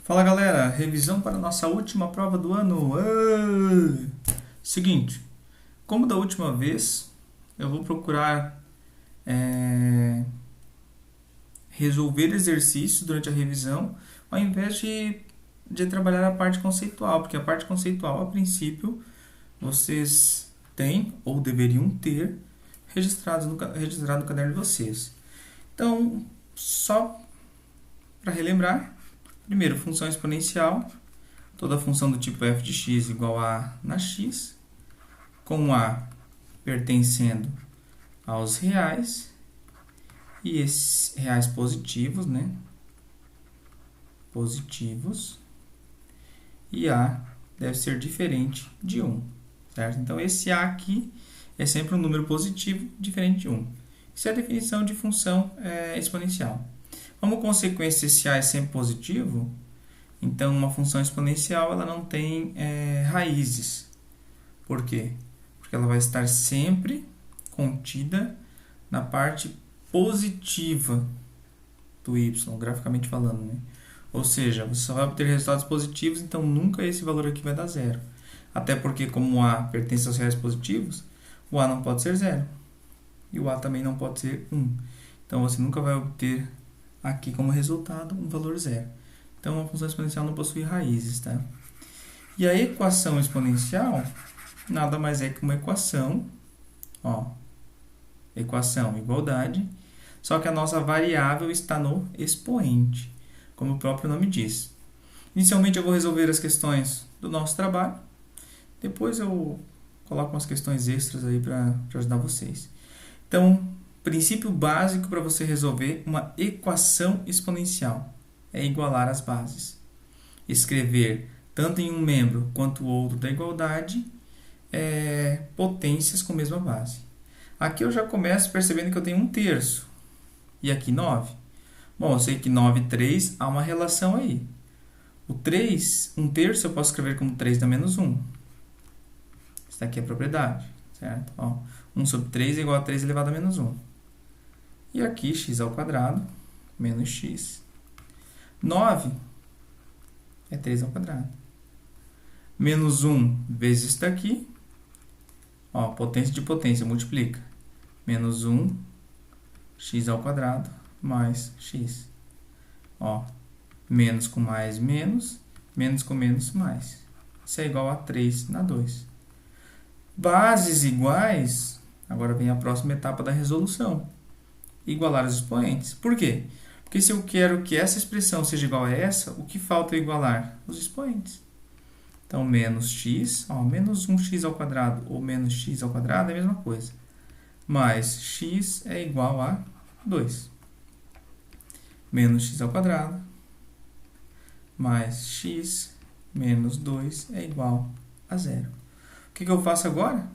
Fala galera, revisão para a nossa última prova do ano. Seguinte, como da última vez, eu vou procurar resolver exercícios durante a revisão, ao invés de trabalhar a parte conceitual, porque a parte conceitual, a princípio, vocês têm ou deveriam ter registrado no caderno de vocês. Então, só para relembrar, primeiro, função exponencial. Toda função do tipo f de x igual a na x, com a pertencendo aos reais, e esses reais positivos, né? Positivos, e a deve ser diferente de 1, certo? Então, esse a aqui é sempre um número positivo diferente de 1. Isso é a definição de função exponencial. Como consequência, esse a é sempre positivo, então uma função exponencial ela não tem raízes. Por quê? Porque ela vai estar sempre contida na parte positiva do y, graficamente falando, né? Ou seja, você só vai obter resultados positivos, então nunca esse valor aqui vai dar zero. Até porque, como o a pertence aos reais positivos, o a não pode ser zero. E o a também não pode ser 1. Então, você nunca vai obter aqui como resultado um valor zero. Então, a função exponencial não possui raízes, tá? E a equação exponencial nada mais é que uma equação, equação igualdade, só que a nossa variável está no expoente, como o próprio nome diz. Inicialmente eu vou resolver as questões do nosso trabalho, depois eu coloco umas questões extras aí para ajudar vocês. Então, princípio básico para você resolver uma equação exponencial é igualar as bases. Escrever tanto em um membro quanto o outro da igualdade potências com a mesma base. Aqui eu já começo percebendo que eu tenho 1/3 e aqui 9. Bom, eu sei que 9 e 3 há uma relação aí. O 3, 1/3 eu posso escrever como 3 da menos 1. Isso daqui é a propriedade, certo? 1 sobre 3 é igual a 3 elevado a menos 1. E aqui x ao quadrado menos x. 9 é 3 ao quadrado. Menos 1 vezes isso daqui. Potência de potência, multiplica. Menos 1, x ao quadrado, mais x. Menos com mais, menos. Menos com menos, mais. Isso é igual a 3 na 2. Bases iguais, agora vem a próxima etapa da resolução. Igualar os expoentes. Por quê? Porque se eu quero que essa expressão seja igual a essa, o que falta é igualar? Os expoentes. Então, menos x, menos 1x ao quadrado ou menos x ao quadrado é a mesma coisa. Mais x é igual a 2. Menos x ao quadrado mais x menos 2 é igual a 0. O que eu faço agora?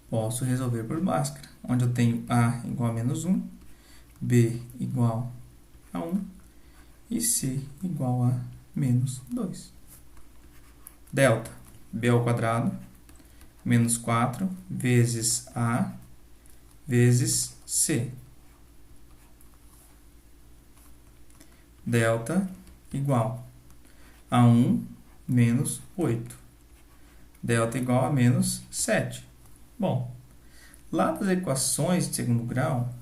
Posso resolver por Bhaskara, onde eu tenho a igual a menos 1, b igual a 1 e c igual a menos 2. Delta, b ao quadrado, menos 4, vezes a, vezes c. Delta igual a 1 menos 8. Delta igual a menos 7. Bom, lá das equações de segundo grau,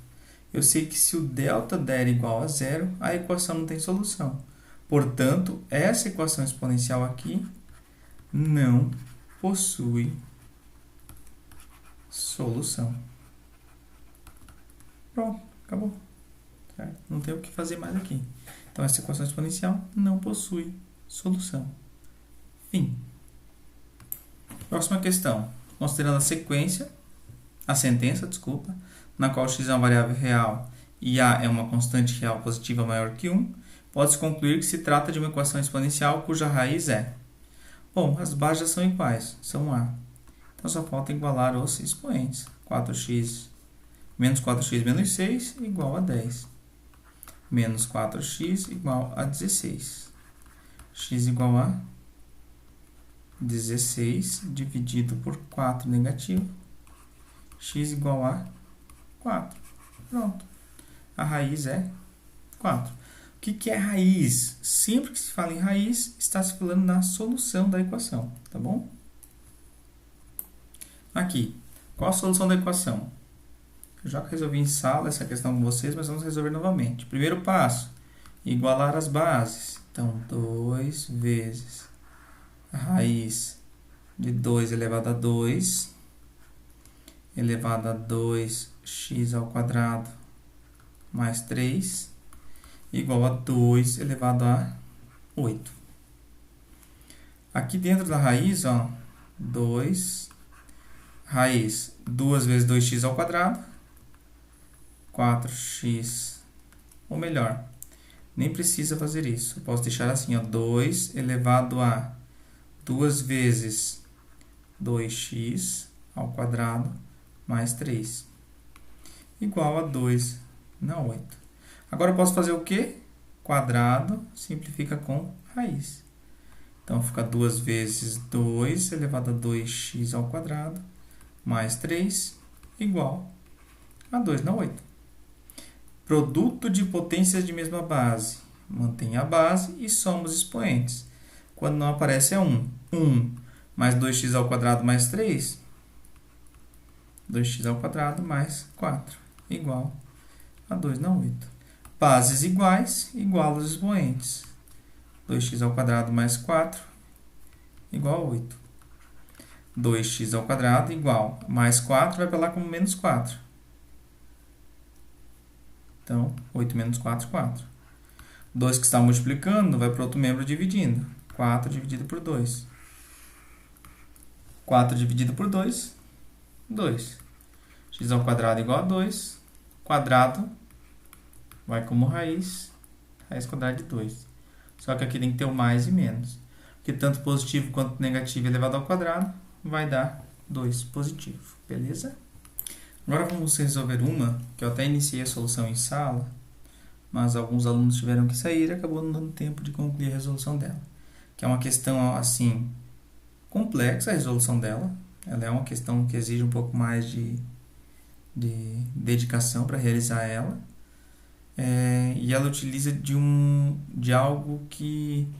eu sei que se o delta der igual a zero, a equação não tem solução. Portanto, essa equação exponencial aqui não possui solução. Pronto, acabou. Certo? Não tem o que fazer mais aqui. Então, essa equação exponencial não possui solução. Fim. Próxima questão. Considerando a sentença, na qual x é uma variável real e a é uma constante real positiva maior que 1, pode-se concluir que se trata de uma equação exponencial cuja raiz é. Bom, as bases já são iguais, são a. Então, só falta igualar os expoentes. 4x menos 4x menos 6 igual a 10. Menos 4x igual a 16. X igual a 16 dividido por 4 negativo. X igual a 4. Pronto. A raiz é 4. O que é raiz? Sempre que se fala em raiz, está se falando na solução da equação, tá bom? Aqui, qual a solução da equação? Eu já resolvi em sala essa questão com vocês, mas vamos resolver novamente. Primeiro passo, igualar as bases. Então, 2 vezes a raiz de 2 elevado a 2, elevado a 2x ao quadrado, mais 3, igual a 2 elevado a 8. Aqui dentro da raiz, ó, 2, raiz 2 vezes 2x ao quadrado, 4x, ou melhor, nem precisa fazer isso. Eu posso deixar assim, ó, 2 elevado a 2 vezes 2x ao quadrado mais 3, igual a 2 na 8. Agora eu posso fazer o quê? Quadrado simplifica com raiz. Então, fica 2 vezes 2 elevado a 2x ao quadrado mais 3 igual a 2 na 8. Produto de potências de mesma base. Mantém a base e soma os expoentes. Quando não aparece é 1. 1 mais 2x ao quadrado mais 3, 2x ao quadrado mais 4, igual a 2 na 8. Bases iguais, igual aos expoentes. 2x ao quadrado mais 4, igual a 8. 2x ao quadrado igual mais 4, vai para lá como menos 4. Então, 8 menos 4, 4. 2 que está multiplicando, vai para outro membro dividindo. 4 dividido por 2. 4 dividido por 2, 2. X ao quadrado igual a 2. Quadrado vai como raiz quadrada de 2. Só que aqui tem que ter o mais e menos. Porque tanto positivo quanto negativo elevado ao quadrado vai dar 2 positivo. Beleza? Agora vamos resolver uma, que eu até iniciei a solução em sala, mas alguns alunos tiveram que sair e acabou não dando tempo de concluir a resolução dela. Que é uma questão, assim, complexa a resolução dela. Ela é uma questão que exige um pouco mais de dedicação para realizar ela. E ela utiliza de algo que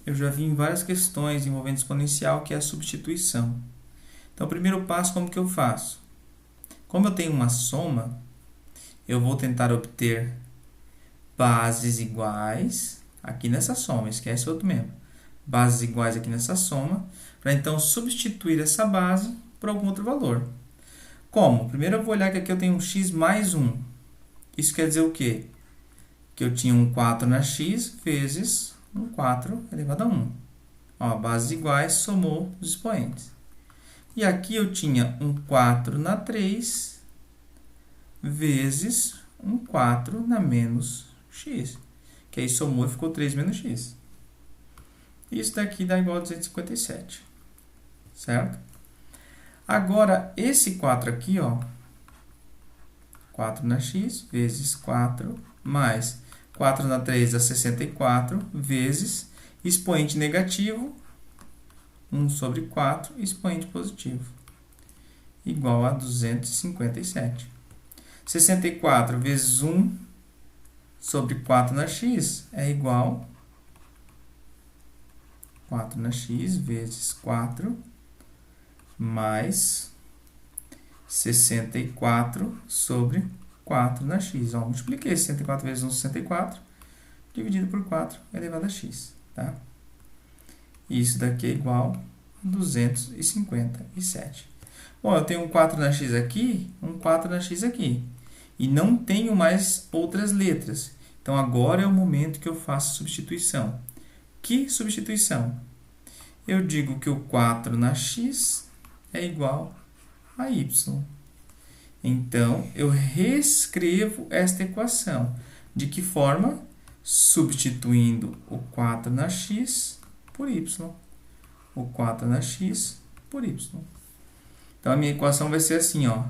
eu já vi em várias questões envolvendo exponencial, que é a substituição. Então, o primeiro passo, como que eu faço? Como eu tenho uma soma, eu vou tentar obter bases iguais aqui nessa soma, esquece outro membro. Bases iguais aqui nessa soma, para então substituir essa base por algum outro valor. Como? Primeiro eu vou olhar que aqui eu tenho um x mais 1. Isso quer dizer o quê? Que eu tinha um 4 na x vezes um 4 elevado a 1. Ó, bases iguais, somou os expoentes. E aqui eu tinha um 4 na 3 vezes um 4 na menos x. Que aí somou e ficou 3 menos x. Isso daqui dá igual a 257. Certo? Agora, esse 4 aqui, ó, 4 na x vezes 4 mais 4 na 3 dá 64 vezes expoente negativo, 1 sobre 4, expoente positivo, igual a 257. 64 vezes 1 sobre 4 na x é igual a 4 na x vezes 4 mais 64 sobre 4 na x. Ó, multipliquei 64 vezes 1, 64, dividido por 4 elevado a x. Tá? Isso daqui é igual a 257. Bom, eu tenho um 4 na x aqui, um 4 na x aqui. E não tenho mais outras letras. Então, agora é o momento que eu faço substituição. Que substituição? Eu digo que o 4 na x é igual a y. Então, eu reescrevo esta equação. De que forma? Substituindo o 4 na x por y. O 4 na x por y. Então, a minha equação vai ser assim, ó.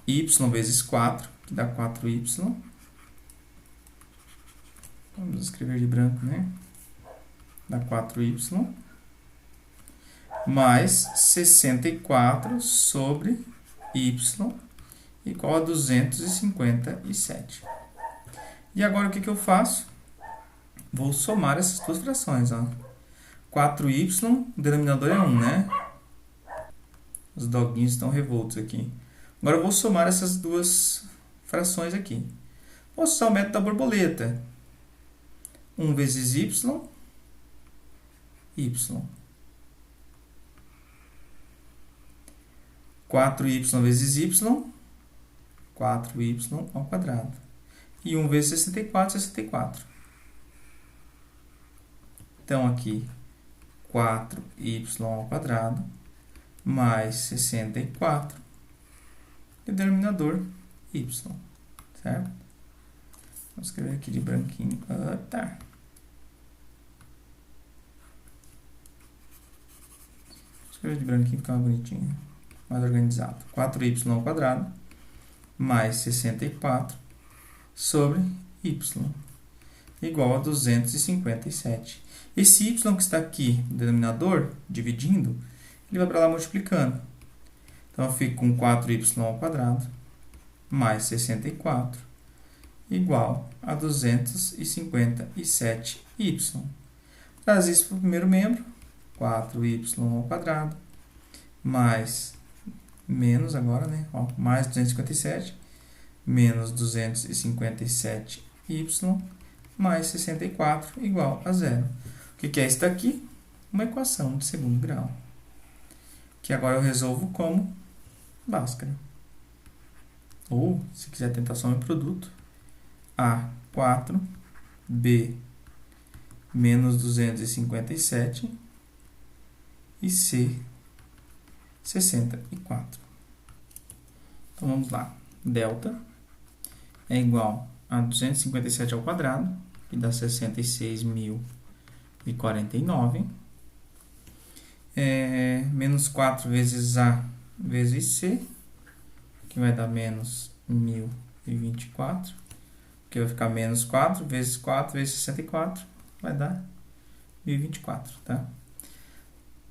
Y vezes 4, que dá 4y. Vamos escrever de branco, né? Dá 4y. Mais 64 sobre y igual a 257. E agora o que eu faço? Vou somar essas duas frações. Ó. 4y, o denominador é 1, né? Os doguinhos estão revoltos aqui. Agora eu vou somar essas duas frações aqui. Vou usar o método da borboleta. 1 vezes y. 4y vezes y. 4y ao quadrado. E 1 vezes 64, 64. Então, aqui, 4y ao quadrado mais 64. E o denominador, y. Certo? Vamos escrever aqui de branquinho. Tá. Vou escrever de branquinho, fica mais bonitinho. Mais organizado. 4y ao quadrado mais 64 sobre y igual a 257. Esse y que está aqui no denominador, dividindo, ele vai para lá multiplicando. Então, eu fico com 4y ao quadrado mais 64 igual a 257y. Traz isso para o primeiro membro, 4y ao quadrado mais, menos agora, né? Ó, mais 257, menos 257y mais 64 igual a zero. O que é isso daqui? Uma equação de segundo grau. Que agora eu resolvo como Bhaskara. Ou, se quiser tentar só um produto, A4, B menos 257 e C 64. Então, vamos lá. Delta é igual a 257 ao quadrado, que dá 66.049. Menos 4 vezes A vezes C, que vai dar menos 1.024, que vai ficar menos 4 vezes 4 vezes 64, vai dar 1.024, tá?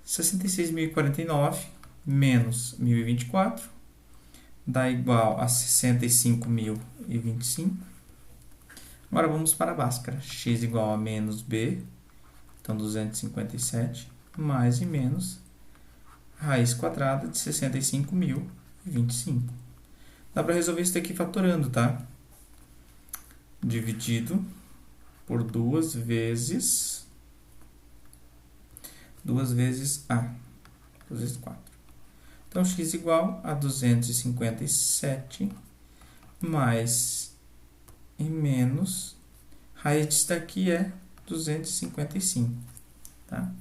66.049 menos 1.024 dá igual a 65.025. Agora vamos para a Bhaskara. X igual a menos B, então 257, mais e menos raiz quadrada de 65.025. Dá para resolver isso daqui fatorando, tá? Dividido por 2 vezes A, 2 vezes 4. Então, x igual a 257 mais e menos, raiz disso daqui é 255, tá?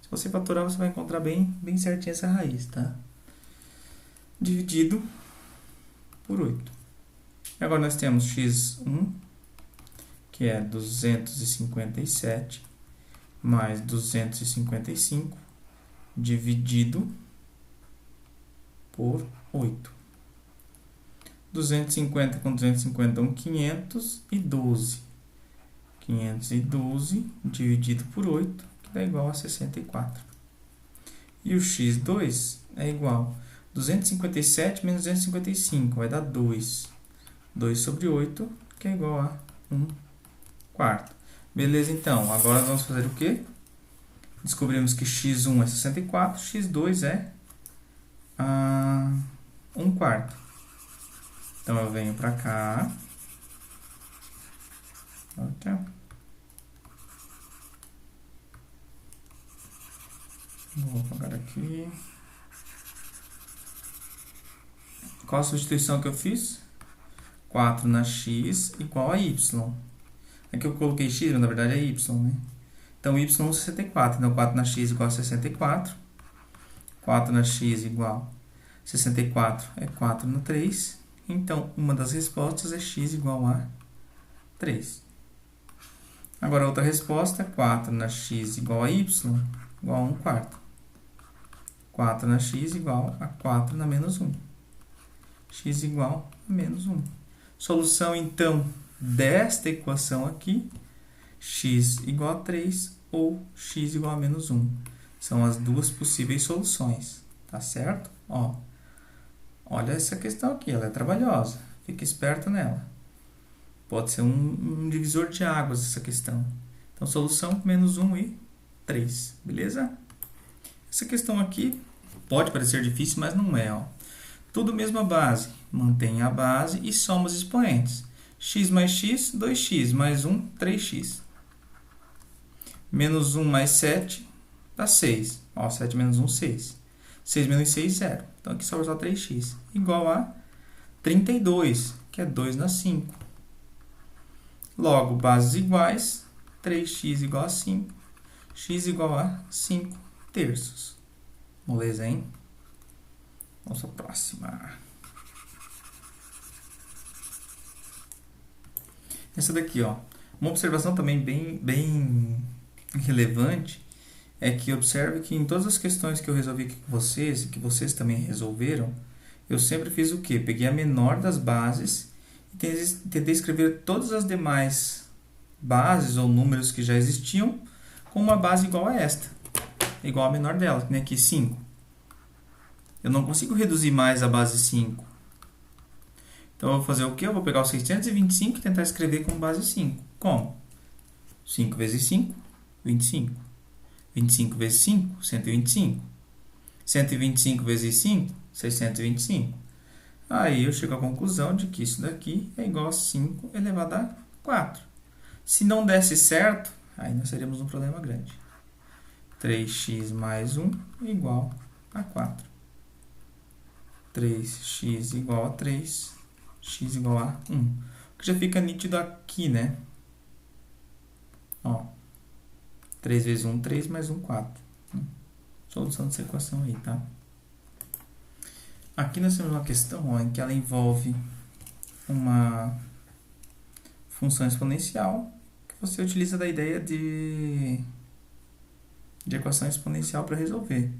Se você fatorar, você vai encontrar bem certinho essa raiz, tá? Dividido por 8. E agora nós temos x1, que é 257 mais 255, dividido por 8. 250 com 250 dão 512. 512 dividido por 8, que dá igual a 64. E o x2 é igual a 257 menos 255, vai dar 2. 2 sobre 8, que é igual a 1 quarto. Beleza, então, agora vamos fazer o quê? Descobrimos que x1 é 64, x2 é 1 quarto. Então, eu venho para cá. Ok. Vou apagar aqui. Qual a substituição que eu fiz? 4 na x igual a y. Aqui eu coloquei x, mas na verdade é y, né? Então, y é 64. Então, 4 na x igual a 64. 4 na x igual a 64 é 4 no 3. Então, uma das respostas é x igual a 3. Agora, outra resposta, 4 na x igual a y, igual a 1 quarto. 4 na x igual a 4 na menos 1. X igual a menos 1. Solução, então, desta equação aqui, x igual a 3 ou x igual a menos 1. São as duas possíveis soluções, tá certo? Ó, olha essa questão aqui, ela é trabalhosa. Fique esperto nela. Pode ser um divisor de águas essa questão. Então, solução menos 1 e 3, beleza? Essa questão aqui pode parecer difícil, mas não é. Ó. Tudo mesma base. Mantém a base e soma os expoentes. X mais x, 2x, mais 1, 3x. Menos 1 mais 7 dá 6. Ó, 7 menos 1, 6. 6 menos 6, 0. Então, aqui sobra só 3x. Igual a 32, que é 2 na 5. Logo, bases iguais, 3x igual a 5, x igual a 5 terços. Moleza, hein? Vamos para a próxima. Essa daqui, ó. Uma observação também bem relevante é que observe que em todas as questões que eu resolvi aqui com vocês, e que vocês também resolveram, eu sempre fiz o quê? Peguei a menor das bases e tentei escrever todas as demais bases ou números que já existiam com uma base igual a esta, igual a menor dela, que nem aqui 5. Eu não consigo reduzir mais a base 5. Então, eu vou fazer o quê? Eu vou pegar o 625 e tentar escrever com base 5. Como? 5 vezes 5, 25. 25 vezes 5, 125. 125 vezes 5, 625. Aí eu chego à conclusão de que isso daqui é igual a 5 elevado a 4. Se não desse certo, aí nós teríamos um problema grande. 3x mais 1 é igual a 4. 3x igual a 3, x igual a 1. O que já fica nítido aqui, né? Ó, 3 vezes 1, 3, mais 1, 4. Solução dessa equação aí, tá? Aqui nós temos uma questão, ó, em que ela envolve uma função exponencial, que você utiliza da ideia de equação exponencial para resolver.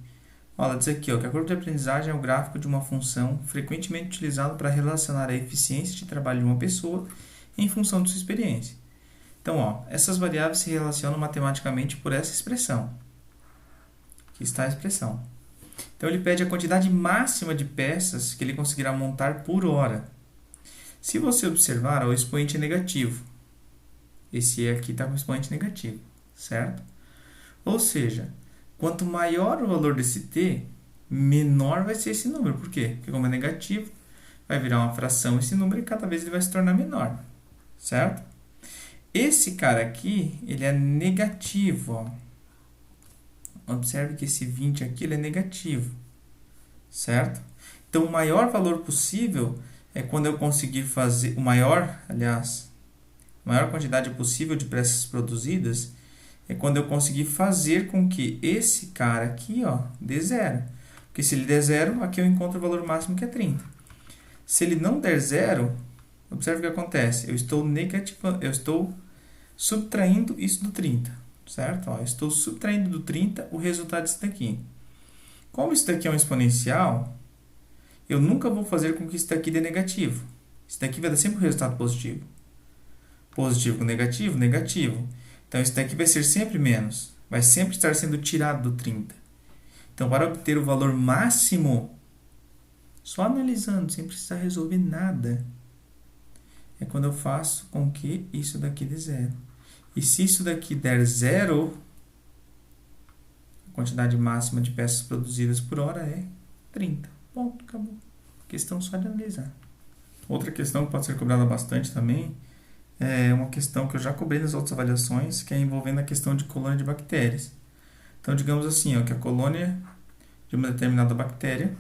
Ó, ela diz aqui, ó, que a curva de aprendizagem é o gráfico de uma função frequentemente utilizado para relacionar a eficiência de trabalho de uma pessoa em função de sua experiência. Então, ó, essas variáveis se relacionam matematicamente por essa expressão. Aqui está a expressão. Então, ele pede a quantidade máxima de peças que ele conseguirá montar por hora. Se você observar, ó, o expoente é negativo. Esse E aqui está com expoente negativo, certo? Ou seja, quanto maior o valor desse t, menor vai ser esse número. Por quê? Porque como é negativo, vai virar uma fração esse número e cada vez ele vai se tornar menor, certo? Esse cara aqui, ele é negativo, ó. Observe que esse 20 aqui ele é negativo, certo? Então, o maior valor possível é quando eu conseguir fazer... a maior quantidade possível de peças produzidas é quando eu conseguir fazer com que esse cara aqui, ó, dê zero. Porque se ele der zero, aqui eu encontro o valor máximo que é 30. Se ele não der zero, observe o que acontece. Eu estou subtraindo isso do 30, certo? Ó, eu estou subtraindo do 30 o resultado disso daqui. Como isso daqui é um exponencial, eu nunca vou fazer com que isso daqui dê negativo. Isso daqui vai dar sempre um resultado positivo. Positivo com negativo, negativo. Então, isso daqui vai ser sempre menos. Vai sempre estar sendo tirado do 30. Então, para obter o valor máximo, só analisando, sem precisar resolver nada, é quando eu faço com que isso daqui dê zero. E se isso daqui der zero, a quantidade máxima de peças produzidas por hora é 30. Ponto, acabou. Questão só de analisar. Outra questão que pode ser cobrada bastante também é uma questão que eu já cobrei nas outras avaliações, que é envolvendo a questão de colônia de bactérias. Então, digamos assim, ó, que a colônia de uma determinada bactéria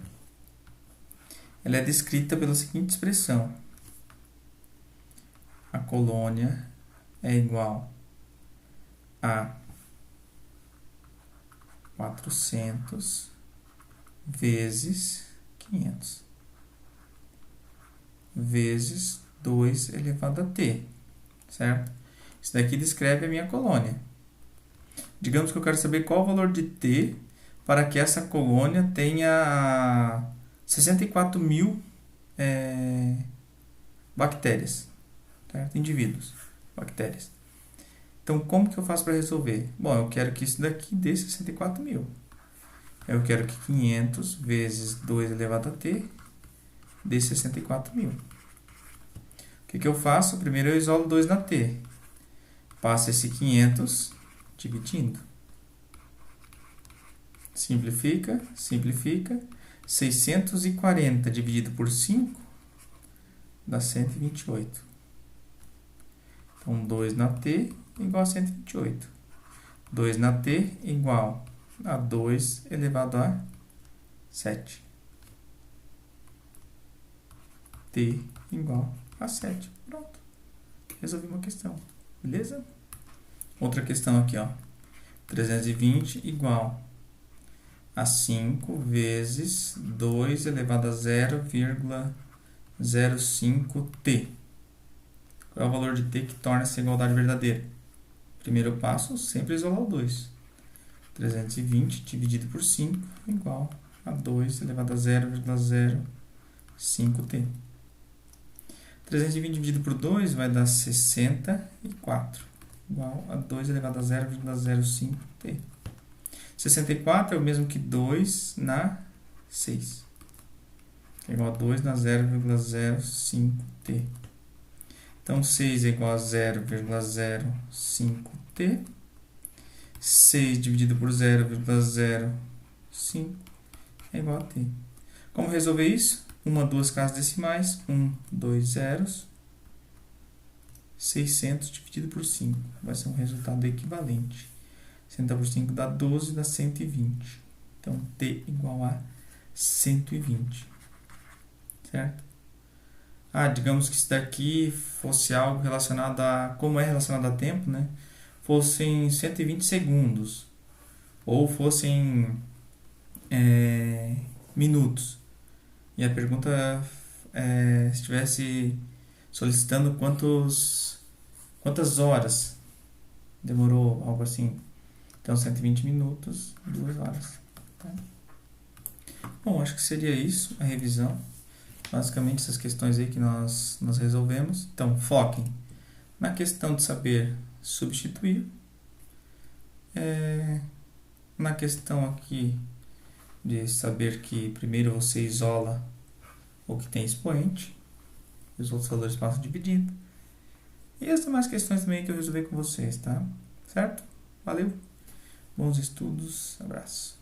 ela é descrita pela seguinte expressão. A colônia é igual a 400 vezes 500 vezes 2 elevado a t, certo? Isso daqui descreve a minha colônia. Digamos que eu quero saber qual o valor de t para que essa colônia tenha 64.000 bactérias, certo? Indivíduos, bactérias. Então, como que eu faço para resolver? Bom, eu quero que isso daqui dê 64.000. Eu quero que 500 vezes 2 elevado a t dê 64.000. O que eu faço? Primeiro eu isolo 2 na t. Passo esse 500 dividindo. Simplifica, simplifica. 640 dividido por 5 dá 128. Então, 2 na t igual a 128. 2 na t igual a 2 elevado a 7. T igual a 7. Pronto. Resolvi uma questão. Beleza? Outra questão aqui, ó. 320 igual a 5 vezes 2 elevado a 0,05t. Qual é o valor de t que torna essa igualdade verdadeira? Primeiro passo, sempre isolar o 2. 320 dividido por 5 igual a 2 elevado a 0,05t. 320 dividido por 2 vai dar 64, igual a 2 elevado a 0,05t. 64 é o mesmo que 2 na 6, que é igual a 2 na 0,05t. Então, 6 é igual a 0,05t. 6 dividido por 0,05 é igual a t. Como resolver isso? 2 casas decimais, 2 zeros, 600 dividido por 5. Vai ser um resultado equivalente. 60 por 5 dá 12, dá 120. Então, t igual a 120. Certo? Digamos que isso daqui fosse algo relacionado a... Como é relacionado a tempo, né? Fossem 120 segundos. Ou fossem minutos. E a pergunta estivesse solicitando quantas horas demorou, algo assim. Então, 120 minutos, 2 horas. Tá? Bom, acho que seria isso, a revisão. Basicamente, essas questões aí que nós resolvemos. Então, foquem na questão de saber substituir. Na questão aqui de saber que primeiro você isola o que tem expoente, os outros valores passam dividindo. E as demais questões também que eu resolvi com vocês, tá? Certo? Valeu! Bons estudos, abraço!